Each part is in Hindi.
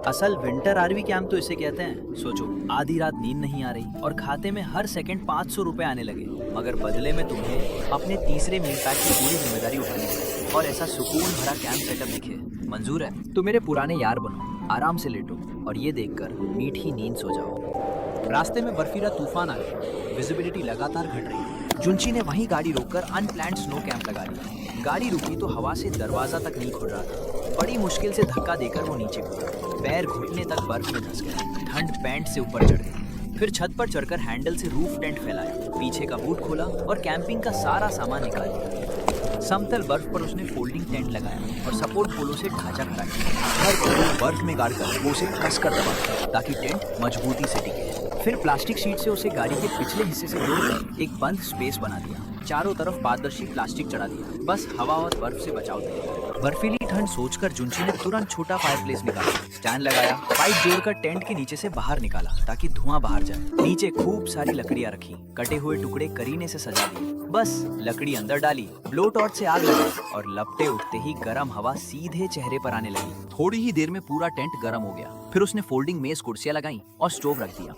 असल विंटर आरवी कैंप तो इसे कहते हैं। सोचो, आधी रात नींद नहीं आ रही और खाते में हर सेकंड 500 रुपए आने लगे, मगर बदले में तुम्हें अपने तीसरे मील पैक की पूरी जिम्मेदारी उठानी है और ऐसा सुकून भरा कैंप सेटअप दिखे। मंजूर है? तो मेरे पुराने यार बनो, आराम से लेटो और ये देखकर मीठी नींद सो जाओ। रास्ते में बर्फीला तूफान आ गया, विजिबिलिटी लगातार घट रही थी। जुंची ने वहीं गाड़ी रोककर अनप्लान्ड स्नो कैंप लगा लिया। गाड़ी रुकी तो हवा से दरवाजा तक नहीं खुल रहा था। बड़ी मुश्किल से धक्का देकर वो नीचे कूदा। पैर घुटने तक बर्फ में धंस गए। ठंड पैंट से ऊपर चढ़ गई। फिर छत पर चढ़कर हैंडल से रूफ टेंट फैलाया, पीछे का बूट खोला और कैंपिंग का सारा सामान निकाल लिया। समतल बर्फ पर उसने फोल्डिंग टेंट लगाया और सपोर्ट पोलों से ढांचा खड़ा किया। हर पल्लू बर्फ में गाड़कर वो उसे कसकर दबाया ताकि टेंट मजबूती से टिके। फिर प्लास्टिक शीट से उसे गाड़ी के पिछले हिस्से से जोड़कर एक बंद स्पेस बना दिया। चारों तरफ पारदर्शी प्लास्टिक चढ़ा दिया, बस हवा और बर्फ से बचाव दिया। बर्फीली ठंड सोचकर जुंची ने तुरंत छोटा फायरप्लेस निकाला, स्टैंड लगाया, पाइप जोड़कर टेंट के नीचे से बाहर निकाला ताकि धुआं बाहर जाए। नीचे खूब सारी लकड़ियां रखी, कटे हुए टुकड़े करीने से सजा दिए। बस लकड़ी अंदर डाली, ब्लो टॉर्च से आग लगाई और लपटे उठते ही गर्म हवा सीधे चेहरे पर आने लगी। थोड़ी ही देर में पूरा टेंट गर्म हो गया। फिर उसने फोल्डिंग मेज कुर्सियां लगाई और स्टोव रख दिया।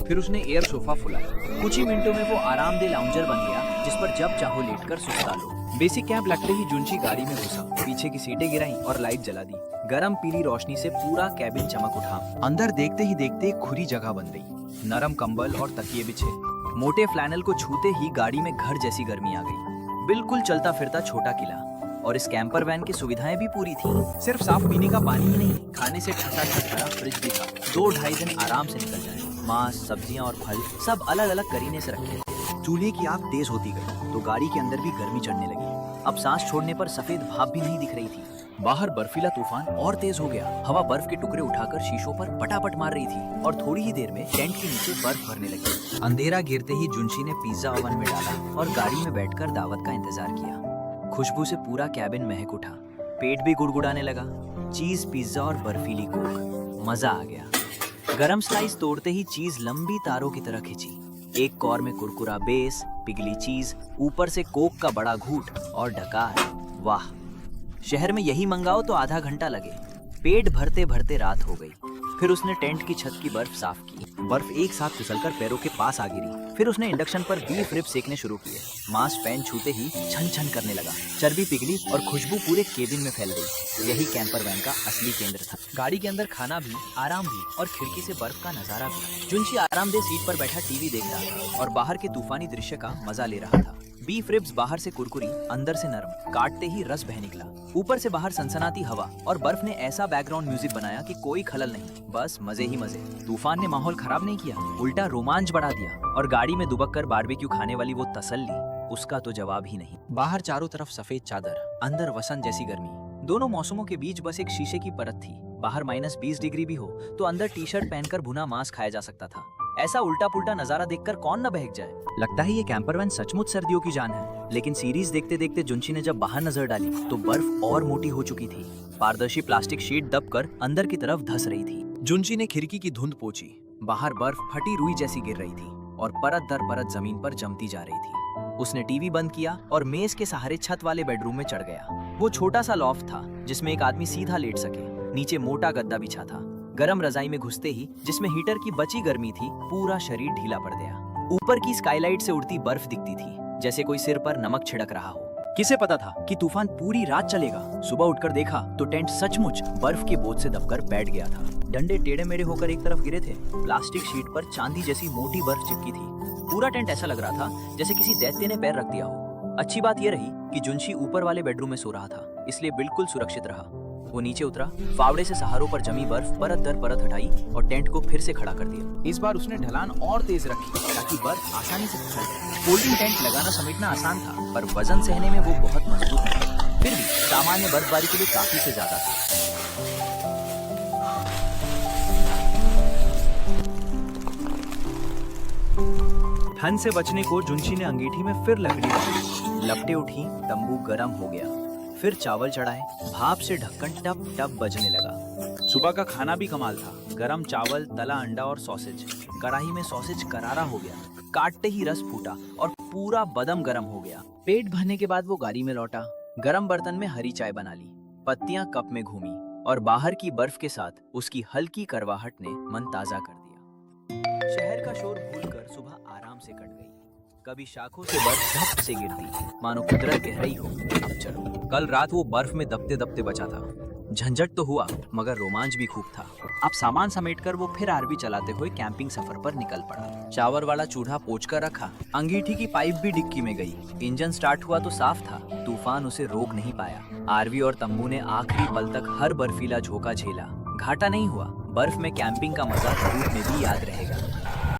फिर उसने एयर सोफा फुलाया। कुछ ही मिनटों में वो आरामदेह लाउंजर बन गया जिस पर जब चाहो लेटकर सुस्ता लो। बेसिक कैंप लगते ही जुंची गाड़ी में घुसा, पीछे की सीटें गिराई और लाइट जला दी। गरम पीली रोशनी से पूरा कैबिन चमक उठा। अंदर देखते ही देखते एक खुली जगह बन गई। नरम कंबल और तकिए बिछे। मोटे फ्लैनल को छूते ही गाड़ी में घर जैसी गर्मी आ गई। बिल्कुल चलता फिरता छोटा किला। और इस कैंपर वैन की सुविधाएं भी पूरी थी। सिर्फ साफ पीने का पानी ही नहीं, खाने से ठसा भरा फ्रिज भी था। 2-2.5 दिन आराम से निकल जाए। मांस, सब्जियां और फल सब अलग अलग करीने से रखे थे। चूल्हे की आग तेज होती गई तो गाड़ी के अंदर भी गर्मी चढ़ने लगी। अब सांस छोड़ने पर सफेद भाप भी नहीं दिख रही थी। बाहर बर्फीला तूफान और तेज हो गया। हवा बर्फ के टुकड़े उठाकर शीशों पर पटापट मार रही थी और थोड़ी ही देर में टेंट के नीचे बर्फ भरने लगी। अंधेरा गिरते ही जुंशी ने पिज्जा ओवन में डाला और गाड़ी में बैठकर दावत का इंतजार किया। खुशबू से पूरा कैबिन महक उठा। पेट भी गुड़गुड़ाने लगा। चीज, पिज्जा और बर्फीली कोक, मजा आ गया। गरम स्लाइस तोड़ते ही चीज लंबी तारों की तरह खिंची। एक कौर में कुरकुरा बेस, पिघली चीज, ऊपर से कोक का बड़ा घूंट और ढकार। वाह, शहर में यही मंगाओ तो आधा घंटा लगे। पेट भरते भरते रात हो गई। फिर उसने टेंट की छत की बर्फ साफ की। बर्फ एक साथ फिसलकर पैरों के पास आ गिरी। फिर उसने इंडक्शन पर बीफ रिब सेकने शुरू किए। मांस पैन छूते ही छन छन करने लगा। चर्बी पिघली और खुशबू पूरे केबिन में फैल गई। यही कैंपर वैन का असली केंद्र था। गाड़ी के अंदर खाना भी, आराम भी और खिड़की से बर्फ का नजारा भी। जुंशी आरामदेह सीट पर बैठा टीवी देख रहा था और बाहर के तूफानी दृश्य का मजा ले रहा था। बीफ रिब्स बाहर से कुरकुरी, अंदर से नरम, काटते ही रस बह निकला। ऊपर से बाहर सनसनाती हवा और बर्फ ने ऐसा बैकग्राउंड म्यूजिक बनाया कि कोई खलल नहीं, बस मजे ही मजे। तूफान ने माहौल खराब नहीं किया, उल्टा रोमांच बढ़ा दिया। और गाड़ी में दुबक कर बारबेक्यू खाने वाली वो तसल्ली, उसका तो जवाब ही नहीं। बाहर चारों तरफ सफेद चादर, अंदर वसंत जैसी गर्मी। दोनों मौसमों के बीच बस एक शीशे की परत थी। बाहर -20 डिग्री भी हो तो अंदर टी शर्ट पहनकर भुना मांस खाया जा सकता था। ऐसा उल्टा पुल्टा नजारा देखकर कौन न बहक जाए। लगता है ये कैंपर वैन सचमुच सर्दियों की जान है। लेकिन सीरीज देखते देखते जुंशी ने जब बाहर नजर डाली तो बर्फ और मोटी हो चुकी थी। पारदर्शी प्लास्टिक शीट दबकर अंदर की तरफ धस रही थी। जुंशी ने खिड़की की धुंध पोंछी। बाहर बर्फ फटी रुई जैसी गिर रही थी और परत दर परत जमीन पर जमती जा रही थी। उसने टीवी बंद किया और मेज के सहारे छत वाले बेडरूम में चढ़ गया। वो छोटा सा लॉफ्ट था जिसमें एक आदमी सीधा लेट सके। नीचे मोटा गद्दा बिछा था। गरम रजाई में घुसते ही, जिसमें हीटर की बची गर्मी थी, पूरा शरीर ढीला पड़ गया। ऊपर की स्काईलाइट से उड़ती बर्फ दिखती थी, जैसे कोई सिर पर नमक छिड़क रहा हो। किसे पता था कि तूफान पूरी रात चलेगा। सुबह उठकर देखा तो टेंट सचमुच बर्फ के बोझ से दबकर बैठ गया था। डंडे टेढ़े मेढ़े होकर एक तरफ गिरे थे। प्लास्टिक शीट पर चांदी जैसी मोटी बर्फ चिपकी थी। पूरा टेंट ऐसा लग रहा था जैसे किसी दैत्य ने पैर रख दिया हो। अच्छी बात यह रही कि जुंशी ऊपर वाले बेडरूम में सो रहा था, इसलिए बिल्कुल सुरक्षित रहा। वो नीचे उतरा, फावड़े से सहारों पर जमी बर्फ परत दर परत हटाई और टेंट को फिर से खड़ा कर दिया। इस बार उसने ढलान और तेज रखी ताकि बर्फ आसानी से फिसल जाए। फोल्डिंग टेंट लगाना समेटना आसान था, पर वजन सहने में वो बहुत मजबूत था। फिर भी सामान्य बर्फबारी के लिए काफी से ज्यादा था। ठंड से बचने को जुंशी ने अंगीठी में फिर लकड़ी डाली। लपटें उठी, तंबू गर्म हो गया। फिर चावल चढ़ाए, भाप से ढक्कन टप टप बजने लगा। सुबह का खाना भी कमाल था। गरम चावल, तला अंडा और सॉसेज। कढ़ाई में सॉसेज करारा हो गया, काटते ही रस फूटा और पूरा बदम गरम हो गया। पेट भरने के बाद वो गाड़ी में लौटा। गरम बर्तन में हरी चाय बना ली। पत्तियां कप में घूमी और बाहर की बर्फ के साथ उसकी हल्की करवाहट ने मन ताजा कर दिया। शहर का शोर भूलकर सुबह आराम से कट गई। कभी शाखों से बर्फ धप से गिरती, मानो कुदरत कह रही हो अब चलो। कल रात वो बर्फ में दबते दबते बचा था। झंझट तो हुआ मगर रोमांच भी खूब था। अब सामान समेटकर वो फिर आरवी चलाते हुए कैंपिंग सफर पर निकल पड़ा। शावर वाला चूल्हा पोंछ कर रखा, अंगीठी की पाइप भी डिक्की में गई। इंजन स्टार्ट हुआ तो साफ था, तूफान उसे रोक नहीं पाया। आरवी और तंबू ने आखिरी पल तक हर बर्फीला झोंका झेला। घाटा नहीं हुआ, बर्फ में कैंपिंग का मजा धूप में भी याद रहेगा।